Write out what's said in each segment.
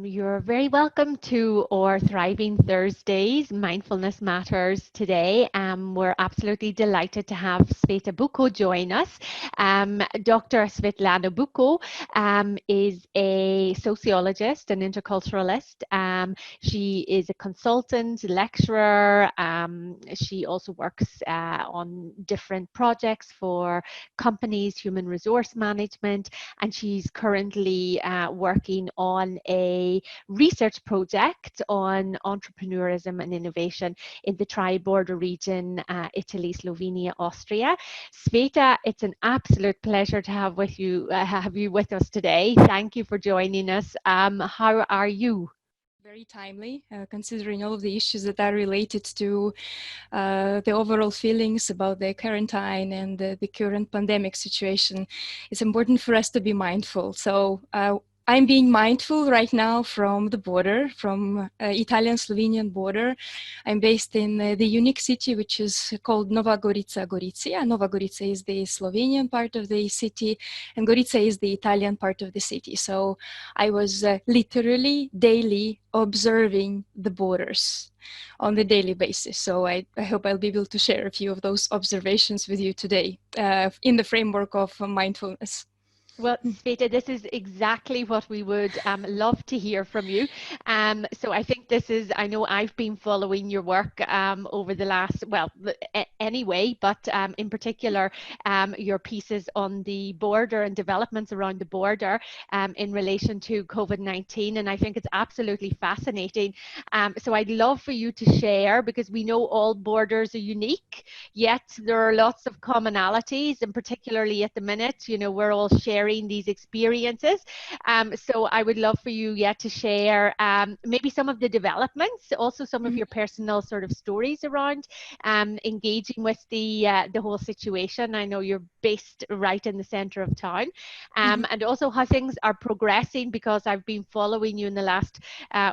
You're very welcome to our Thriving Thursdays Mindfulness Matters today. We're absolutely delighted to have Sveta Buko join us. Dr. Svetlana Buko is a sociologist and interculturalist. She is a consultant, lecturer. She also works on different projects for companies, human resource management, and she's currently working on a research project on entrepreneurism and innovation in the tri-border region, Italy, Slovenia, Austria. Sveta, it's an absolute pleasure to have you with us today. Thank you for joining us. How are you? Very timely, considering all of the issues that are related to the overall feelings about the quarantine and the current pandemic situation. It's important for us to be mindful. So I'm being mindful right now from the border, from Italian-Slovenian border. I'm based in the unique city, which is called Nova Gorica, Gorizia. Nova Gorica is the Slovenian part of the city, and Gorica is the Italian part of the city. So I was literally daily observing the borders on the daily basis. So I hope I'll be able to share a few of those observations with you today in the framework of mindfulness. Well, Sveta, this is exactly what we would love to hear from you. So I think I know I've been following your work over the last, anyway, but in particular, your pieces on the border and developments around the border in relation to COVID-19. And I think it's absolutely fascinating. So I'd love for you to share, because we know all borders are unique, yet there are lots of commonalities, and particularly at the minute, we're all sharing these experiences. So I would love for you to share maybe some of the developments, also some of your personal sort of stories around engaging with the whole situation. I know you're based right in the center of town, and also how things are progressing, because I've been following you in the last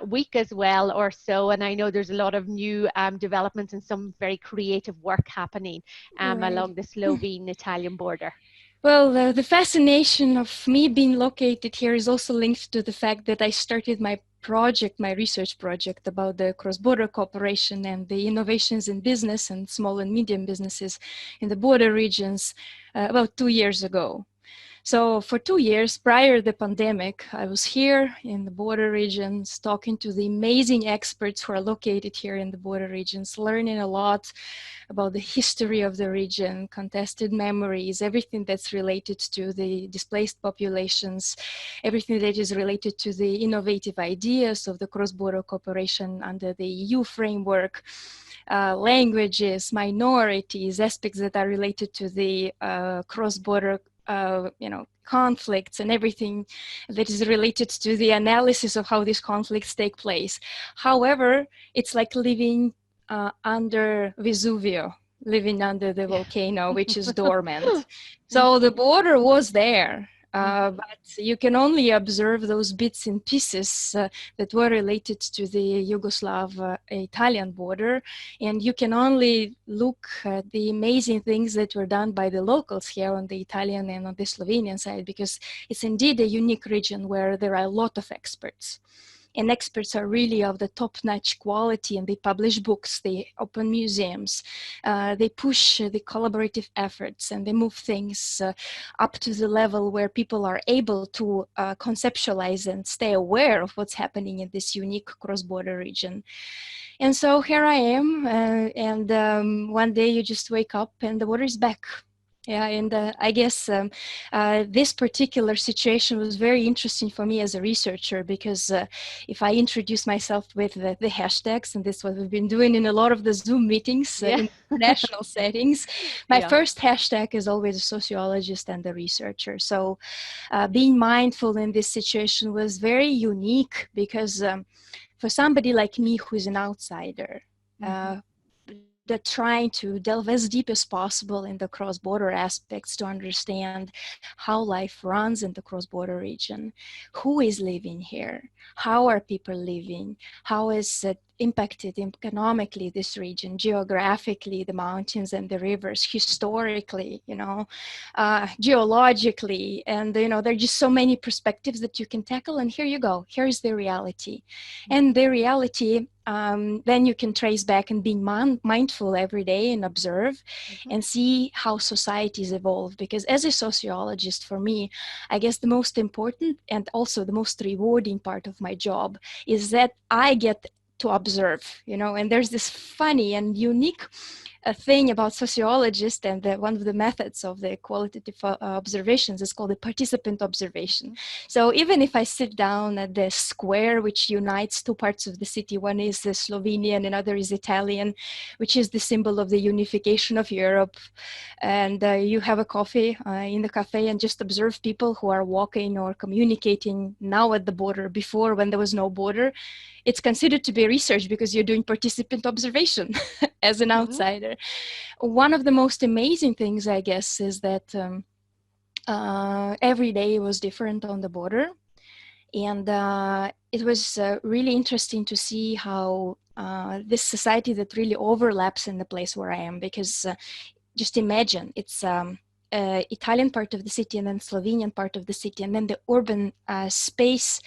week as well or so, and I know there's a lot of new developments and some very creative work happening along the Slovene-Italian border. Well, the fascination of me being located here is also linked to the fact that I started my research project about the cross-border cooperation and the innovations in business and small and medium businesses in the border regions about 2 years ago. So for 2 years prior to the pandemic, I was here in the border regions talking to the amazing experts who are located here in the border regions, learning a lot about the history of the region, contested memories, everything that's related to the displaced populations, everything that is related to the innovative ideas of the cross-border cooperation under the EU framework. Languages, minorities, aspects that are related to the cross-border conflicts and everything that is related to the analysis of how these conflicts take place. However, it's like living under Vesuvio, living under the volcano, which is dormant. So the border was there, but you can only observe those bits and pieces that were related to the Yugoslav-Italian border, and you can only look at the amazing things that were done by the locals here on the Italian and on the Slovenian side, because it's indeed a unique region where there are a lot of experts. And experts are really of the top-notch quality, and they publish books, they open museums, they push the collaborative efforts, and they move things up to the level where people are able to conceptualize and stay aware of what's happening in this unique cross-border region. And so here I am, and one day you just wake up and the water is back. Yeah, and I guess this particular situation was very interesting for me as a researcher, because if I introduce myself with the hashtags, and this is what we've been doing in a lot of the Zoom meetings in international settings, my first hashtag is always a sociologist and a researcher. So being mindful in this situation was very unique, because for somebody like me who is an outsider, trying to delve as deep as possible in the cross-border aspects to understand how life runs in the cross-border region, who is living here, how are people living, how is it impacted economically this region, geographically, the mountains and the rivers, historically, geologically, and there are just so many perspectives that you can tackle. And here you go, here's the reality. And the reality, then you can trace back and being mindful every day and observe and see how societies evolve. Because as a sociologist, for me, I guess the most important and also the most rewarding part of my job is that I get to observe, and there's this funny and unique thing about sociologists, and one of the methods of the qualitative observations is called the participant observation. So even if I sit down at the square which unites two parts of the city, one is Slovenian, another is Italian, which is the symbol of the unification of Europe, and you have a coffee in the cafe and just observe people who are walking or communicating now at the border. Before, when there was no border, it's considered to be research because you're doing participant observation as an outsider. One of the most amazing things, I guess, is that every day was different on the border. And it was really interesting to see how this society that really overlaps in the place where I am, because just imagine it's Italian part of the city and then Slovenian part of the city, and then the urban space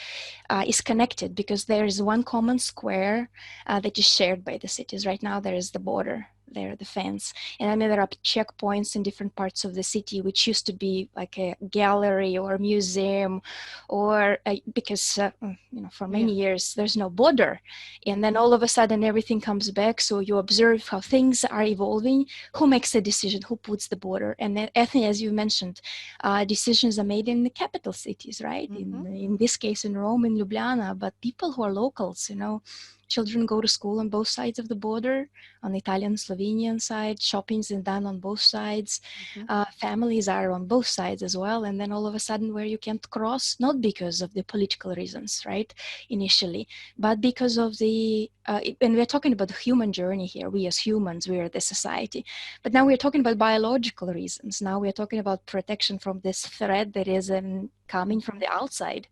is connected because there is one common square that is shared by the cities. Right now there is the border, there the fence, and I mean there are checkpoints in different parts of the city which used to be like a gallery or a museum, or because for many years there's no border, and then all of a sudden everything comes back. So you observe how things are evolving, who makes the decision, who puts the border, and then as you mentioned, decisions are made in the capital cities, right? In this case in Rome, in Ljubljana, but people who are locals, children go to school on both sides of the border, on the Italian, Slovenian side. Shopping is done on both sides. Families are on both sides as well. And then all of a sudden where you can't cross, not because of the political reasons, right, initially, but because of the, and we're talking about the human journey here. We as humans, we are the society. But now we're talking about biological reasons. Now we're talking about protection from this threat that is coming from the outside.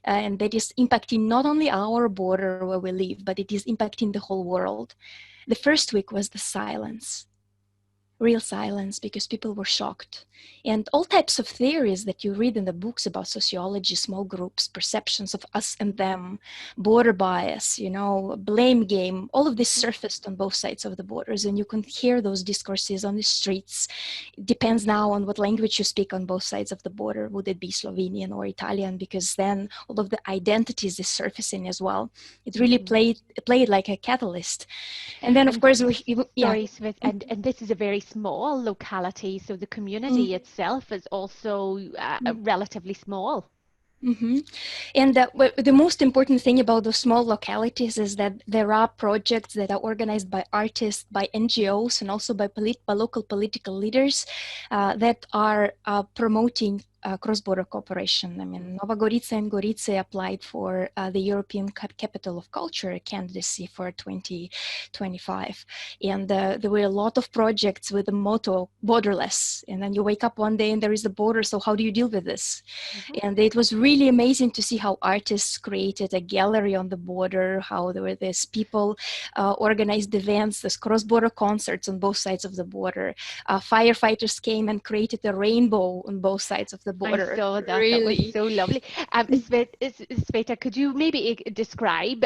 And that is impacting not only our border where we live, but it is impacting the whole world. The first week was the silence, real silence, because people were shocked. And all types of theories that you read in the books about sociology, small groups, perceptions of us and them, border bias, blame game, all of this surfaced on both sides of the borders. And you can hear those discourses on the streets. It depends now on what language you speak on both sides of the border. Would it be Slovenian or Italian? Because then all of the identities is surfacing as well. It really played like a catalyst. And then, of course, sorry, Sveta, and this is a very small locality, so the community itself is also relatively small. And the most important thing about those small localities is that there are projects that are organized by artists, by NGOs, and also by local political leaders that are promoting cross-border cooperation. I mean, Nova Gorica and Gorice applied for the European Capital of Culture candidacy for 2025. And there were a lot of projects with the motto, borderless. And then you wake up one day and there is the border, so how do you deal with this? And it was really amazing to see how artists created a gallery on the border, how there were these people organized events, these cross-border concerts on both sides of the border. Firefighters came and created a rainbow on both sides of the border. I saw that. Really? That was so lovely. Sveta, could you maybe describe,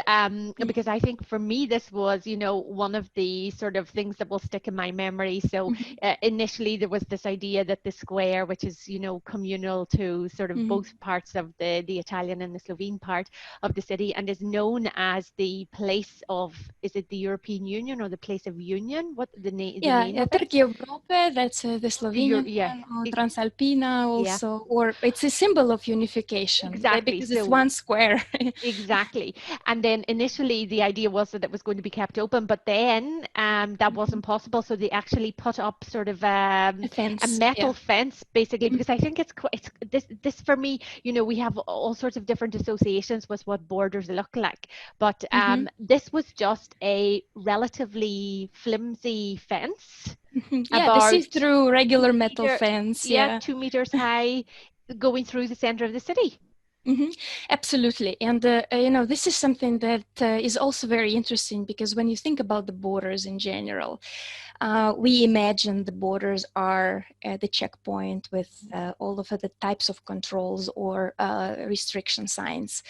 because I think for me this was, one of the sort of things that will stick in my memory. So initially there was this idea that the square, which is, communal to sort of both parts of the Italian and the Slovene part of the city, and is known as the place of, is it the European Union or the place of union? What the name? Yeah, Trg Europe, that's the Slovenian one, or Transalpina also. So, or it's a symbol of unification Exactly. because it's So one square. exactly. And then initially the idea was that it was going to be kept open, but then that wasn't possible. So they actually put up sort of A a fence, metal yeah. fence, basically, Mm, because I think it's this for me, you know, we have all sorts of different associations with what borders look like. But mhm, this was just a relatively flimsy fence, mhm. Yeah, the about see-through regular two metal meter, fence, yeah, yeah. 2 meters high, going through the center of the city. Mhm. Absolutely. And, this is something that is also very interesting because when you think about the borders in general, we imagine the borders are the checkpoint with all of the types of controls or restriction signs.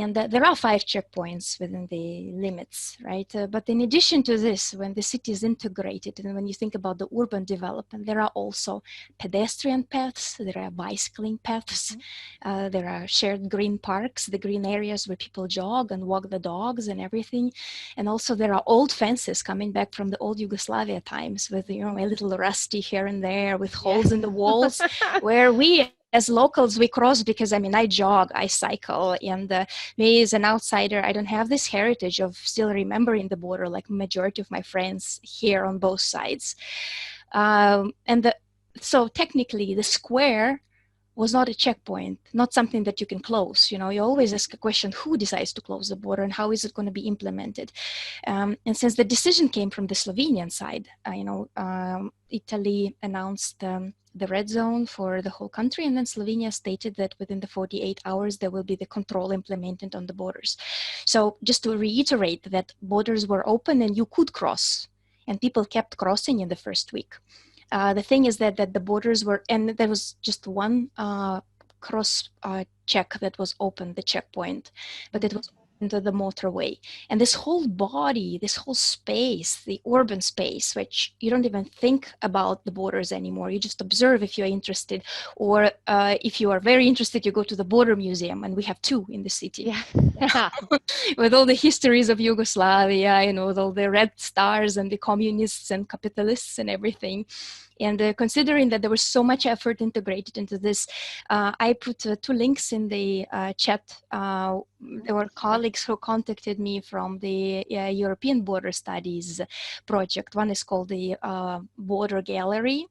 And there are 5 checkpoints within the limits, right? But in addition to this, when the city is integrated and when you think about the urban development, there are also pedestrian paths, there are bicycling paths, Mhm. there are shared green parks, the green areas where people jog and walk the dogs and everything. And also there are old fences coming back from the old Yugoslavia times with, a little rusty here and there with holes Yes. in the walls where we as locals, we cross because, I jog, I cycle, and me as an outsider, I don't have this heritage of still remembering the border like majority of my friends here on both sides. So technically the square was not a checkpoint, not something that you can close. You always ask a question, who decides to close the border and how is it going to be implemented? And since the decision came from the Slovenian side, Italy announced the red zone for the whole country, and then Slovenia stated that within the 48 hours, there will be the control implemented on the borders. So just to reiterate that borders were open and you could cross, and people kept crossing in the first week. The thing is that the borders were, and there was just one cross check that was open, the checkpoint, but it Mhm. was into the motorway. And this whole body, this whole space, the urban space, which you don't even think about the borders anymore. You just observe if you're interested, or if you are very interested, you go to the border museum, and we have 2 in the city. Yeah. With all the histories of Yugoslavia, with all the red stars and the communists and capitalists and everything. And considering that there was so much effort integrated into this, I put 2 links in the chat. There were colleagues who contacted me from the European Border Studies project. One is called the Border Gallery.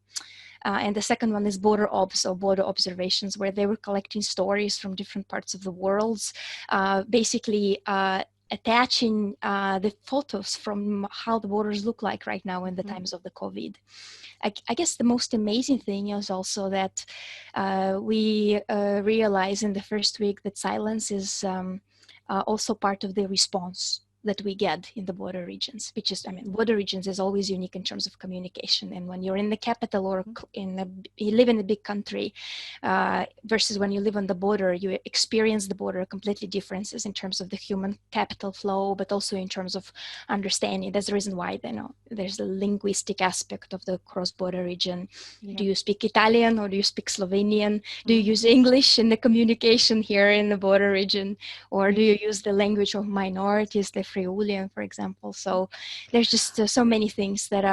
And the second one is Border Obs, or Border Observations, where they were collecting stories from different parts of the world, basically attaching the photos from how the borders look like right now in the Mhm. times of the COVID. I guess the most amazing thing is also that we realize in the first week that silence is also part of the response that we get in the border regions, which is, border regions is always unique in terms of communication. And when you're in the capital or you live in a big country versus when you live on the border, you experience the border completely differences in terms of the human capital flow, but also in terms of understanding. That's the reason why there's a linguistic aspect of the cross-border region. Yeah. Do you speak Italian or do you speak Slovenian? Do you Mhm. use English in the communication here in the border region? Or do you use the language of minorities, the Friulian, for example? So there's just so many things that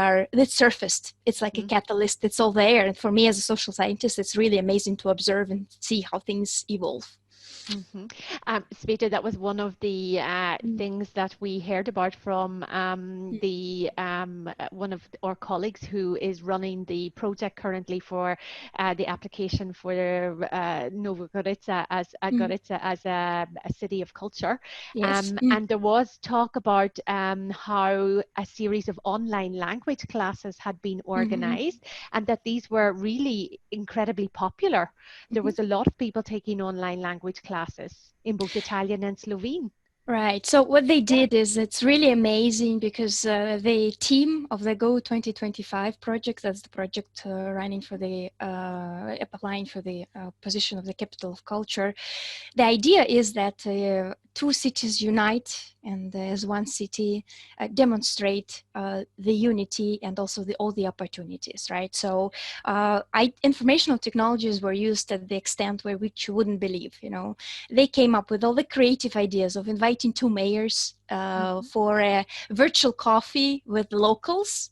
surfaced. It's like a Mhm. catalyst. It's all there. And for me as a social scientist, it's really amazing to observe and see how things evolve. Mhm. Sveta, that was one of the Mm, things that we heard about from mm, the one of our colleagues who is running the project currently for the application for Novogorica mm. as a city of culture. Yes. Mm, And there was talk about how a series of online language classes had been mhm, organized, and that these were really incredibly popular. There mhm. was a lot of people taking online language classes in both Italian and Slovene. Right. So what they Yeah. did is it's really amazing because the team of the Go 2025 project, that's the project running for the applying for the position of the capital of culture. The idea is that 2 cities unite and as one city demonstrate the unity and also all the opportunities, right? So informational technologies were used at the extent where which you wouldn't believe. They came up with all the creative ideas of inviting 2 mayors Mhm. for a virtual coffee with locals.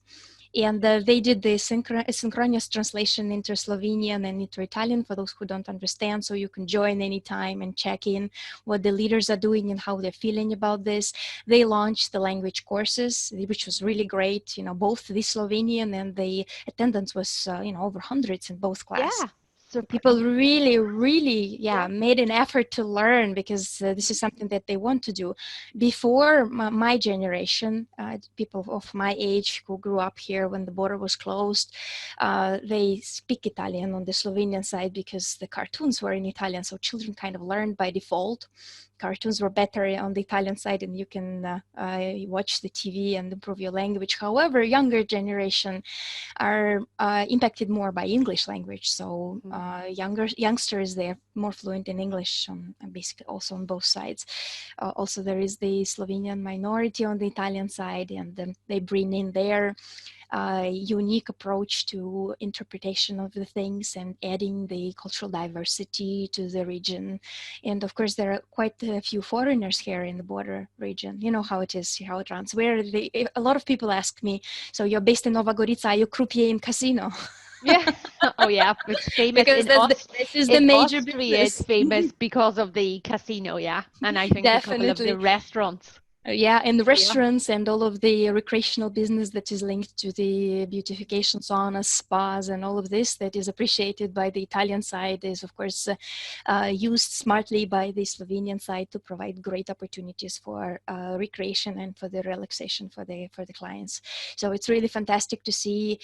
And they did the synchronous translation into Slovenian and into Italian for those who don't understand. So you can join anytime and check in what the leaders are doing and how they're feeling about this. They launched the language courses, which was really great. You know, both the Slovenian and the attendance was, over hundreds in both classes. Yeah. Super. People really Yeah. made an effort to learn, because this is something that they want to do. Before my generation, people of my age who grew up here when the border was closed, they speak Italian on the Slovenian side because the cartoons were in Italian, so children kind of learned by default. Cartoons were better on the Italian side, and you can watch the TV and improve your language. However, younger generation are impacted more by English language. So youngsters, they're more fluent in English, basically also on both sides. Also, there is the Slovenian minority on the Italian side, and they bring in their unique approach to interpretation of the things and adding the cultural diversity to the region. And of course, there are quite a few foreigners here in the border region. You know how it is, how it runs. A lot of people ask me, so you're based in Nova Gorica, are you croupier in casino? Yeah. Oh, yeah. It's famous Because this is the in major Austria. It's business. famous because of the casino. Yeah, and I think a couple of the Definitely. restaurants. Yeah, and the So, yeah. restaurants and all of the recreational business that is linked to the beautification saunas, spas, and all of this that is appreciated by the Italian side is, of course, used smartly by the Slovenian side to provide great opportunities for recreation and for the relaxation for the clients. So it's really fantastic to see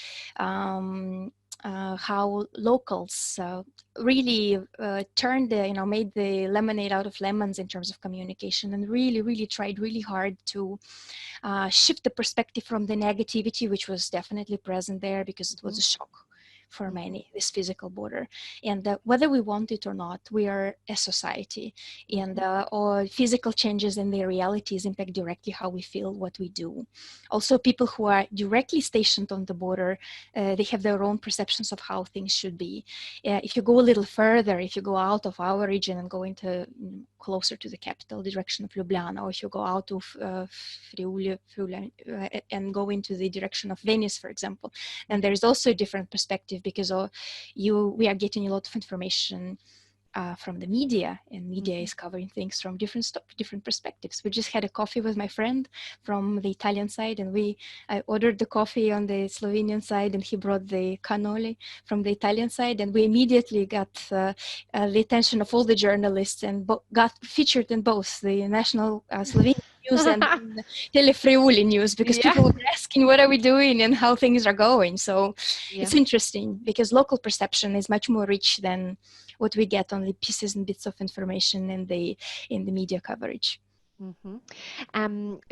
how locals really made the lemonade out of lemons in terms of communication, and really tried really hard to shift the perspective from the negativity, which was definitely present there because it was a shock for many, this physical border. And whether we want it or not, we are a society, and or physical changes in their realities impact directly how we feel, what we do. Also, people who are directly stationed on the border, they have their own perceptions of how things should be. If you go a little further, if you go out of our region and go into closer to the capital, the direction of Ljubljana, or if you go out of Friuli and go into the direction of Venice, for example, then there's also a different perspective, because we are getting a lot of information from the media, and media is covering things from different perspectives. We just had a coffee with my friend from the Italian side, and I ordered the coffee on the Slovenian side, and he brought the cannoli from the Italian side, and we immediately got the attention of all the journalists and got featured in both the national Slovenian news and in Tele Friuli news, because Yeah. people were asking what are we doing and how things are going. So Yeah. it's interesting, because local perception is much more rich than what we get, only pieces and bits of information in the media coverage.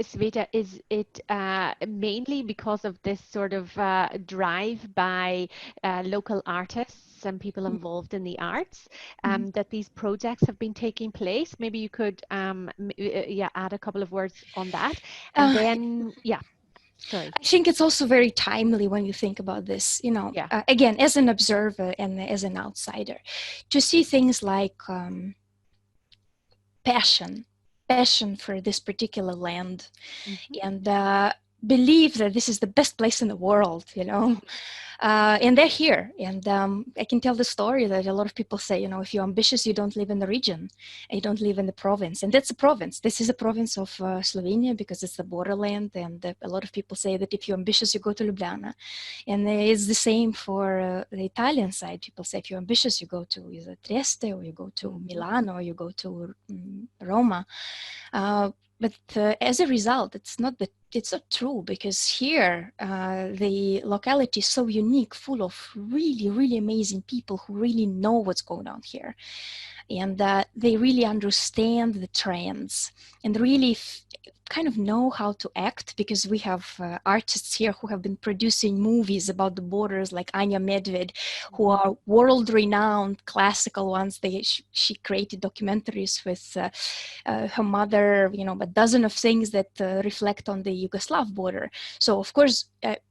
Sveta, is it mainly because of this sort of drive by local artists and people involved in the arts that these projects have been taking place? Maybe you could add a couple of words on that. And then, sorry. I think it's also very timely when you think about this, again, as an observer and as an outsider, to see things like passion for this particular land, and believe that this is the best place in the world, and they're here. And I can tell the story that a lot of people say, if you're ambitious, you don't live in the region, you don't live in the province. And that's a province. This is a province of Slovenia, because it's the borderland. And a lot of people say that if you're ambitious, you go to Ljubljana. And it's the same for the Italian side. People say if you're ambitious, you go to either Trieste, or you go to Milan, or you go to Roma. But as a result, it's not true, because here the locality is so unique, full of really amazing people who really know what's going on here, and they really understand the trends and really kind of know how to act, because we have artists here who have been producing movies about the borders, like Anya Medved, who are world-renowned classical ones. She created documentaries with her mother, a dozen of things that reflect on the Yugoslav border. So of course,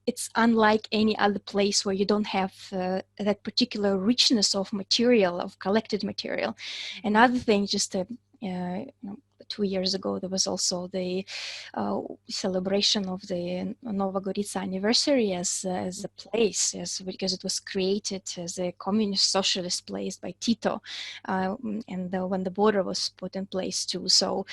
it's unlike any other place where you don't have that particular richness of material, of collected material. Another thing, just to 2 years ago, there was also the celebration of the Nova Gorica anniversary as a place, because it was created as a communist socialist place by Tito, and when the border was put in place too. So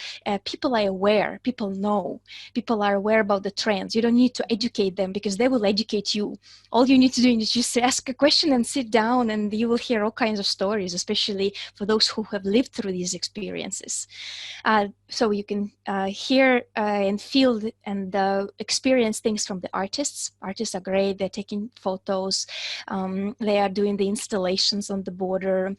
people are aware, people know, people are aware about the trends. You don't need to educate them because they will educate you. All you need to do is just ask a question and sit down, and you will hear all kinds of stories, especially for those who have lived through these experiences. So you can hear and feel and experience things from the artists. Artists are great. They're taking photos. They are doing the installations on the border.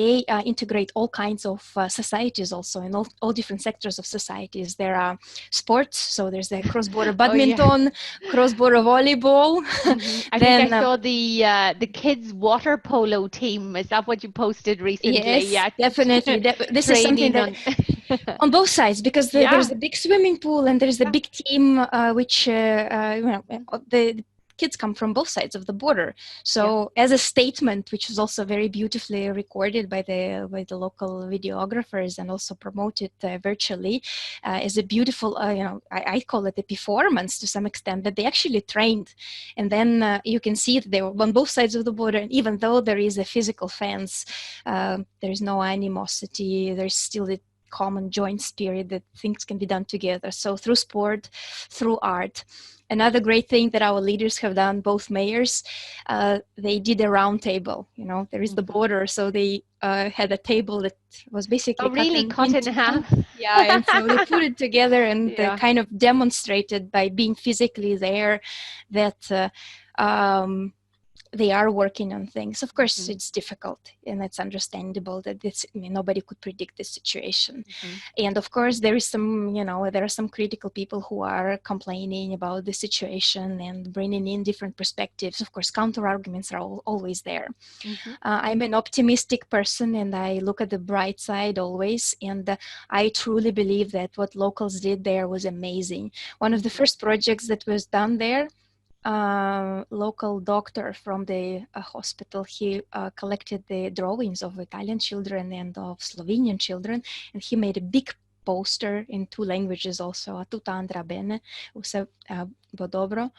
They integrate all kinds of societies also, in all different sectors of societies. There are sports. So there's the cross-border badminton, cross-border volleyball. I think I saw the kids water polo team. Is that what you posted recently? Yes, definitely. This is something that on both sides, because there's a big swimming pool and there's a big team, which the kids come from both sides of the border. So as a statement, which was also very beautifully recorded by the local videographers and also promoted virtually, is a beautiful, I call it a performance to some extent, that they actually trained. And then you can see that they were on both sides of the border. And even though there is a physical fence, there's no animosity, there's still the common joint spirit that things can be done together. So through sport, through art. Another great thing that our leaders have done, both mayors, they did a round table. There is the border, so they had a table that was basically cut in half. Yeah, and so they put it together and kind of demonstrated by being physically there that they are working on things. Of course, it's difficult, and it's understandable that nobody could predict this situation. And of course, there is some, there are some critical people who are complaining about the situation and bringing in different perspectives. Of course, counter arguments are always there. I'm an optimistic person, and I look at the bright side always. And I truly believe that what locals did there was amazing. One of the first projects that was done there, local doctor from the hospital, he collected the drawings of Italian children and of Slovenian children, and he made a big poster in 2 languages also, a tuta andrà bene, vse bo dobro.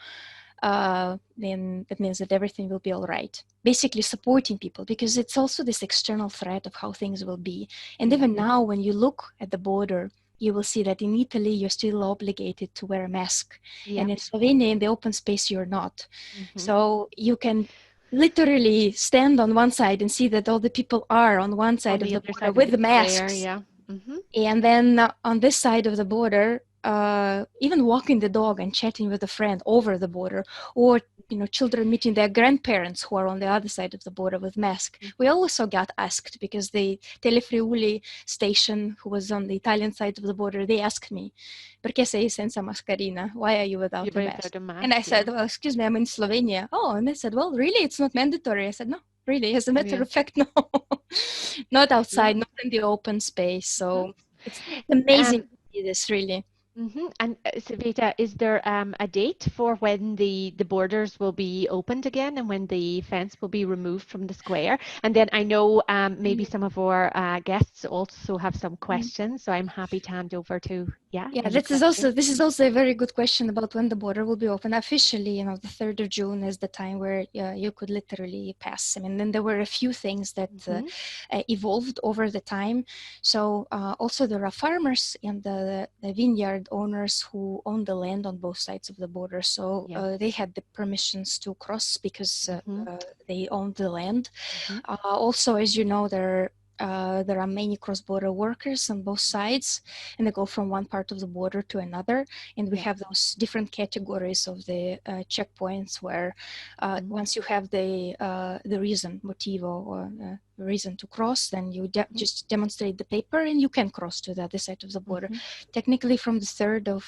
Then that means that everything will be all right. Basically supporting people, because it's also this external threat of how things will be. And even now, when you look at the border, you will see that in Italy, you're still obligated to wear a mask. And in Slovenia, in the open space, you're not. So you can literally stand on one side and see that all the people are on one side of the border with the masks. And then on this side of the border, even walking the dog and chatting with a friend over the border, or children meeting their grandparents who are on the other side of the border with masks. We also got asked, because the Telefriuli station, who was on the Italian side of the border, they asked me, "Perché sei senza mascherina? Why are you without a mask?" And I said, "Well, excuse me, I'm in Slovenia." Oh, and they said, "Well, really, it's not mandatory." I said, "No, really, as a matter of fact, no." Not outside, not in the open space. So it's amazing to see this, really. And Sveta, is there a date for when the borders will be opened again and when the fence will be removed from the square? And then I know maybe some of our guests also have some questions, so I'm happy to hand over to this is also a very good question about when the border will be open. Officially, the 3rd of June is the time where you could literally pass. I mean, then there were a few things that evolved over the time. So also there are farmers and the vineyard owners who own the land on both sides of the border. So they had the permissions to cross because they owned the land. Also, as you know, there are many cross-border workers on both sides, and they go from one part of the border to another. And we have those different categories of the checkpoints where once you have the reason, motivo, or reason to cross, then you just demonstrate the paper and you can cross to the other side of the border. Technically, from the 3rd of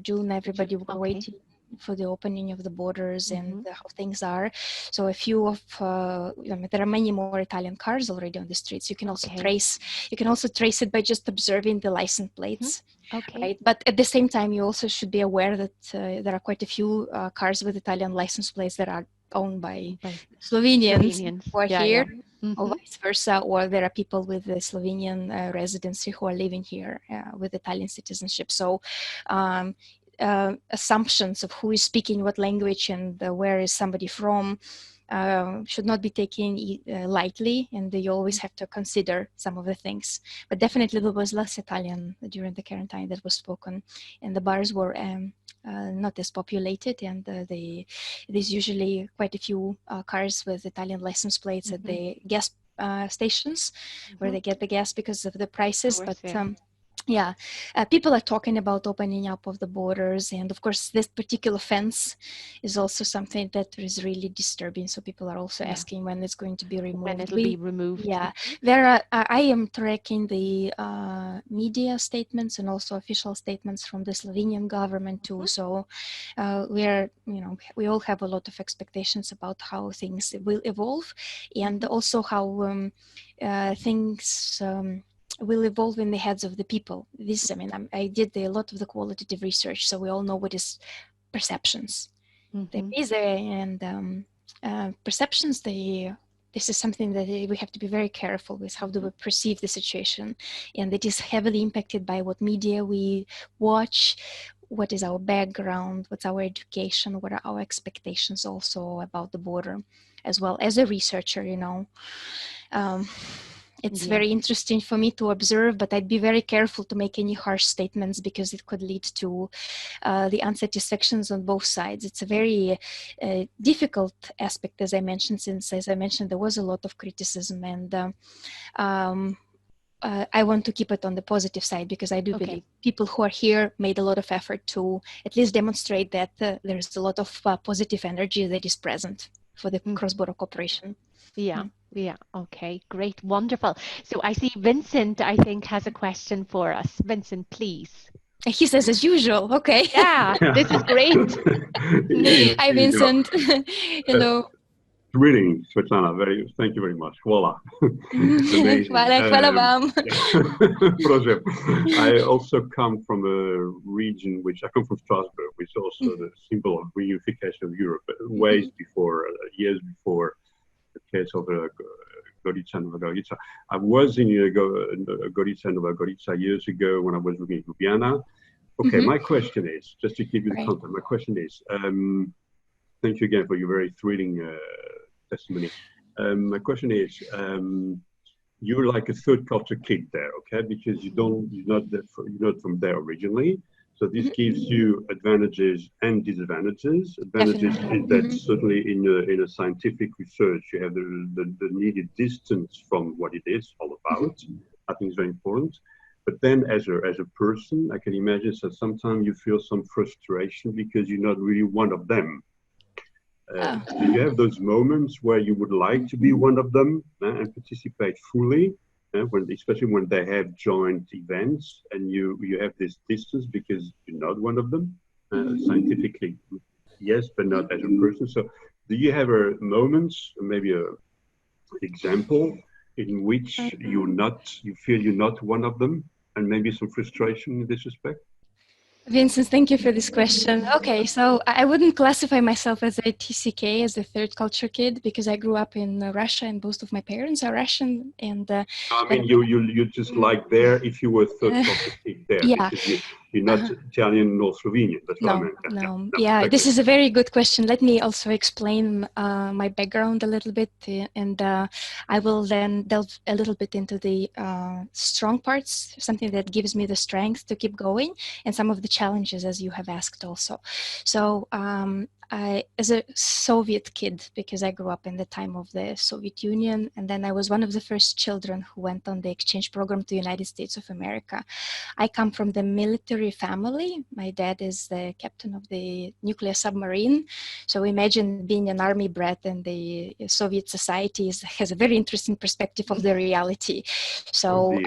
June, everybody will wait for the opening of the borders and how things are. So a few of there are many more Italian cars already on the streets. You can also trace it by just observing the license plates. Right? But at the same time, you also should be aware that there are quite a few cars with Italian license plates that are owned by By Slovenians Slovenians. who are Yeah, here, yeah. or Mm-hmm. vice versa, or there are people with the Slovenian residency who are living here with Italian citizenship. So assumptions of who is speaking what language and where is somebody from should not be taken lightly, and you always have to consider some of the things. But definitely there was less Italian during the quarantine that was spoken, and the bars were not as populated, and there's usually quite a few cars with Italian license plates at the gas stations where they get the gas because of the prices. Of course, But yeah. yeah, people are talking about opening up of the borders, and of course this particular fence is also something that is really disturbing, so people are also asking when it's going to be removed. When it'll be removed. Yeah, there are I am tracking the media statements and also official statements from the Slovenian government too, so we all have a lot of expectations about how things will evolve, and also how things will evolve in the heads of the people. This, I mean, I did a lot of the qualitative research, so we all know what is perceptions. There is and perceptions. This is something that we have to be very careful with. How do we perceive the situation? And it is heavily impacted by what media we watch, what is our background, what's our education, what are our expectations also about the border, as well as a researcher, it's very interesting for me to observe, but I'd be very careful to make any harsh statements because it could lead to the unsatisfactions on both sides. It's a very difficult aspect, as I mentioned, since, as I mentioned, there was a lot of criticism, and I want to keep it on the positive side because I do believe people who are here made a lot of effort to at least demonstrate that there's a lot of positive energy that is present for the cross-border cooperation. Yeah. Okay, great. Wonderful. So I see Vincent, I think, has a question for us. Vincent, please. He says as usual. Okay. Yeah, this is great. Hi, Vincent. Hello. Greetings, Svetlana. Thank you very much. Voila. Amazing. Hvala vam. Proszę. I also come from a region I come from Strasbourg, which is also the symbol of reunification of Europe, years before the case of Gorica Nova Gorica. I was in Gorica Nova Gorica years ago when I was living in Ljubljana. Okay, my question is, just to give you the content, my question is, thank you again for your very thrilling testimony. My question is, you're like a third culture kid there, okay? Because you're not from there originally. So this gives you advantages and disadvantages. Advantages is that certainly in a scientific research, you have the needed distance from what it is all about. I think it's very important. But then as a person, I can imagine that sometimes you feel some frustration because you're not really one of them. Do you have those moments where you would like to be one of them and participate fully, especially when they have joint events and you have this distance because you're not one of them? Scientifically, yes, but not as a person. So do you have moments, maybe an example in which you feel you're not one of them, and maybe some frustration in this respect? Vincent, thank you for this question. Okay, so I wouldn't classify myself as a TCK, as a third culture kid, because I grew up in Russia and both of my parents are Russian. And I mean, you just like there if you were third culture kid there, because you're not Italian nor Slovenian. That's what I meant. No. Yeah, this is a very good question. Let me also explain my background a little bit, and I will then delve a little bit into the strong parts, something that gives me the strength to keep going, and some of the challenges, as you have asked also. So as a Soviet kid, because I grew up in the time of the Soviet Union, and then I was one of the first children who went on the exchange program to the United States of America. I come from the military family. My dad is the captain of the nuclear submarine. So imagine being an army brat in the Soviet society has a very interesting perspective of the reality. So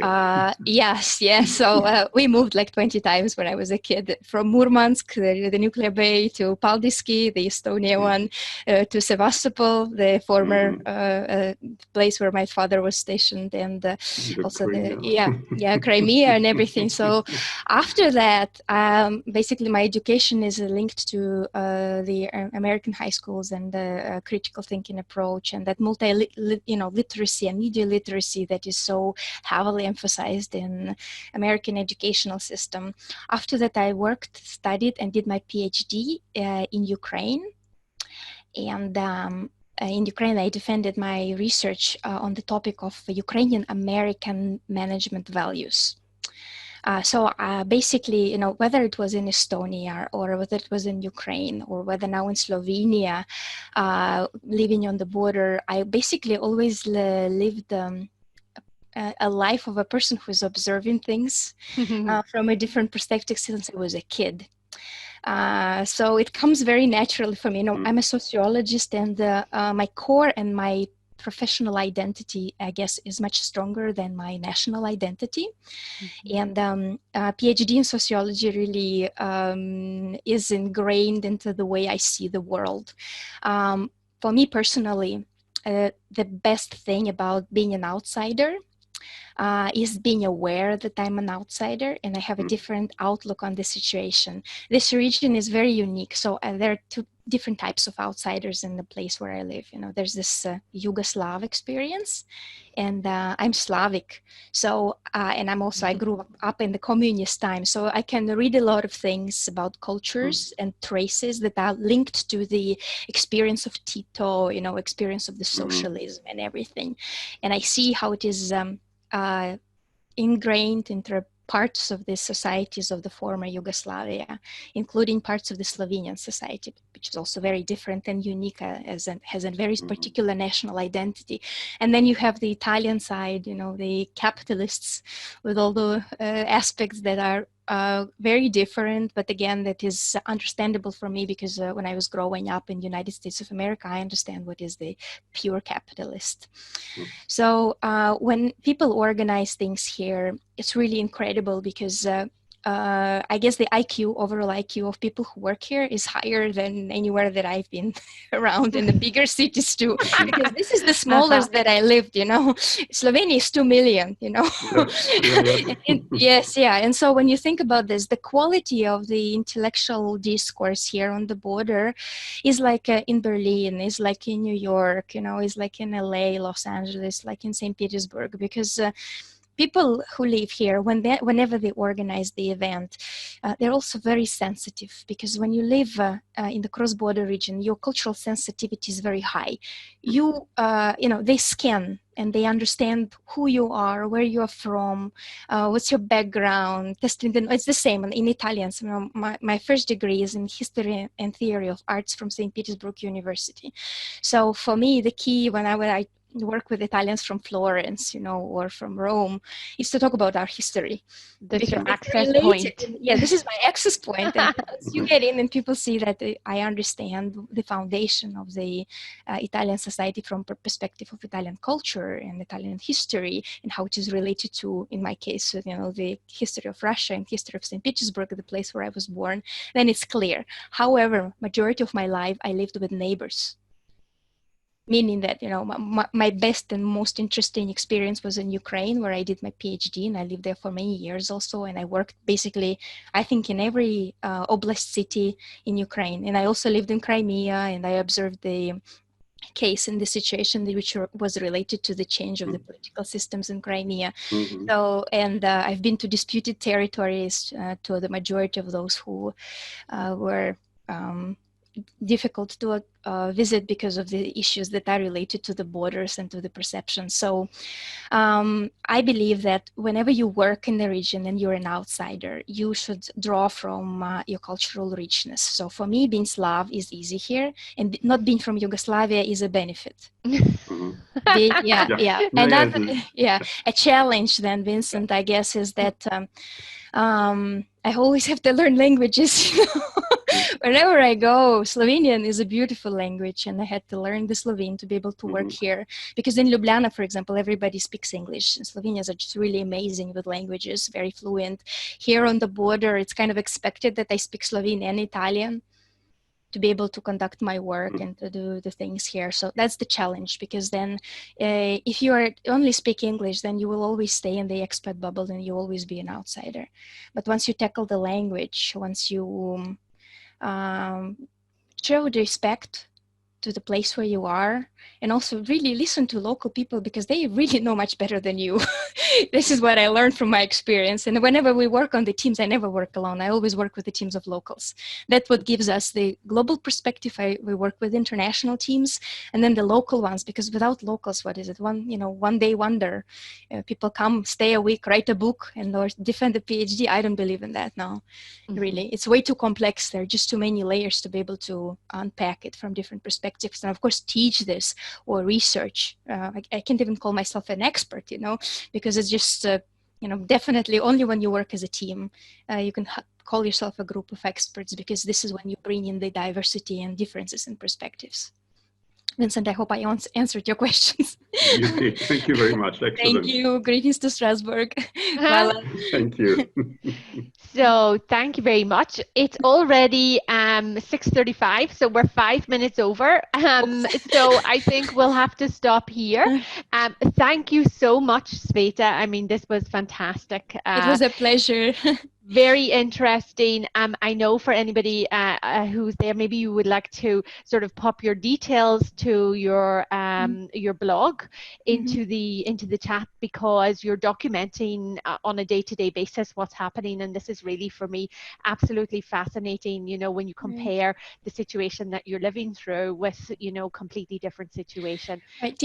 yes. So we moved like 20 times when I was a kid, from Murmansk, the nuclear bay, to Paldiski, the Estonia one, to Sevastopol, the former place where my father was stationed, and also Crimea and everything. So after that, basically my education is linked to the American high schools and the critical thinking approach, and that literacy and media literacy that is so heavily emphasized in American educational system. After that, I worked, studied, and did my PhD in Ukraine. And in Ukraine, I defended my research on the topic of Ukrainian American management values. So basically, whether it was in Estonia or whether it was in Ukraine or whether now in Slovenia, living on the border, I basically always lived a life of a person who is observing things from a different perspective since I was a kid. So it comes very naturally for me. I'm a sociologist, and my core and my professional identity, I guess, is much stronger than my national identity. And PhD in sociology really is ingrained into the way I see the world. For me personally, the best thing about being an outsider is being aware that I'm an outsider and I have a different outlook on the situation. This region is very unique. So there are two different types of outsiders in the place where I live. There's this Yugoslav experience, and I'm Slavic. So, and I grew up in the communist time. So I can read a lot of things about cultures and traces that are linked to the experience of Tito, experience of the socialism and everything. And I see how it is ingrained into parts of the societies of the former Yugoslavia, including parts of the Slovenian society, which is also very different and unique, has a very particular national identity. And then you have the Italian side, the capitalists with all the aspects that are very different, but again, that is understandable for me because when I was growing up in the United States of America, I understand what is the pure capitalist. So when people organize things here, it's really incredible because I guess the overall IQ of people who work here is higher than anywhere that I've been around in the bigger cities too, because this is the smallest that I lived, Slovenia is 2 million, Yes, yeah. And so when you think about this, the quality of the intellectual discourse here on the border is like in Berlin, is like in New York, is like in LA, Los Angeles, like in St. Petersburg, because people who live here, whenever they organize the event, they're also very sensitive, because when you live in the cross-border region, your cultural sensitivity is very high. They scan and they understand who you are, where you are from, what's your background. It's the same in Italians. My first degree is in history and theory of arts from St. Petersburg University. So for me, the key when I work with Italians from Florence, or from Rome, is to talk about our history. That's your access point. Yeah, this is my access point. And once you get in and people see that I understand the foundation of the Italian society from perspective of Italian culture and Italian history and how it is related to, in my case, the history of Russia and history of St. Petersburg, the place where I was born, then it's clear. However, majority of my life, I lived with neighbors. Meaning that, my best and most interesting experience was in Ukraine, where I did my PhD, and I lived there for many years also. And I worked basically, I think, in every oblast city in Ukraine. And I also lived in Crimea, and I observed the case in the situation which was related to the change of the political systems in Crimea. So, and I've been to disputed territories, to the majority of those who were difficult to visit because of the issues that are related to the borders and to the perception. So I believe that whenever you work in the region and you're an outsider, you should draw from your cultural richness. So for me, being Slav is easy here, and not being from Yugoslavia is a benefit. A challenge then, Vincent, I guess, is that I always have to learn languages. Wherever I go, Slovenian is a beautiful language, and I had to learn the Slovene to be able to work here. Because in Ljubljana, for example, everybody speaks English, and Slovenians are just really amazing with languages, very fluent. Here on the border, it's kind of expected that I speak Slovene and Italian. to be able to conduct my work and to do the things here. So that's the challenge, because then if you are only speak English, then you will always stay in the expat bubble and you always be an outsider. But once you tackle the language, once you show the respect to the place where you are, and also really listen to local people, because they really know much better than you. This is what I learned from my experience. And whenever we work on the teams, I never work alone. I always work with the teams of locals. That's what gives us the global perspective. We work with international teams, and then the local ones, because without locals, what is it? One day wonder. People come, stay a week, write a book, and or defend a PhD. I don't believe in that, no. Really. It's way too complex. There are just too many layers to be able to unpack it from different perspectives. And of course, teach this or research. I can't even call myself an expert, because it's just, definitely only when you work as a team, you can call yourself a group of experts, because this is when you bring in the diversity and differences in perspectives. Vincent, I hope I answered your questions. You did. Thank you very much. Excellent. Thank you. Greetings to Strasbourg. Thank you. So thank you very much. It's already 6:35, so we're 5 minutes over. So I think we'll have to stop here. Thank you so much, Sveta. I mean, this was fantastic. It was a pleasure. Very interesting. I know for anybody who's there, maybe you would like to sort of pop your details to your blog into the chat, because you're documenting on a day-to-day basis what's happening, and this is really, for me, absolutely fascinating. When you compare the situation that you're living through with completely different situation. Right.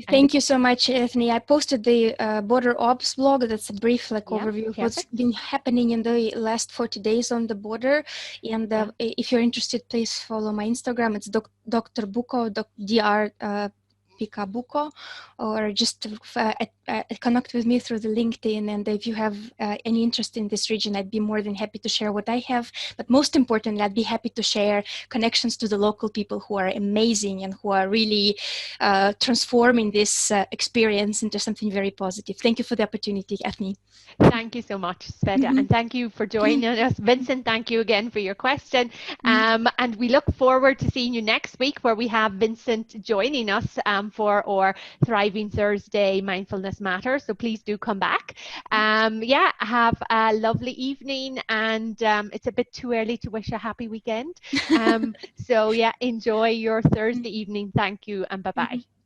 Thank you so much, Ethne. I posted the border ops blog. That's a brief overview of what's been happening in the last 40 days on the border. And if you're interested, please follow my Instagram. It's Dr. Buko, Dr. Buko, or just connect with me through the LinkedIn. And if you have any interest in this region, I'd be more than happy to share what I have. But most importantly, I'd be happy to share connections to the local people who are amazing and who are really transforming this experience into something very positive. Thank you for the opportunity, Ethne. Thank you so much, Sveta, and thank you for joining us. Vincent, thank you again for your question. And we look forward to seeing you next week, where we have Vincent joining us for our Thriving Thursday Mindfulness Matters. So please do come back. Have a lovely evening, and it's a bit too early to wish a happy weekend. So enjoy your Thursday evening. Thank you, and bye-bye.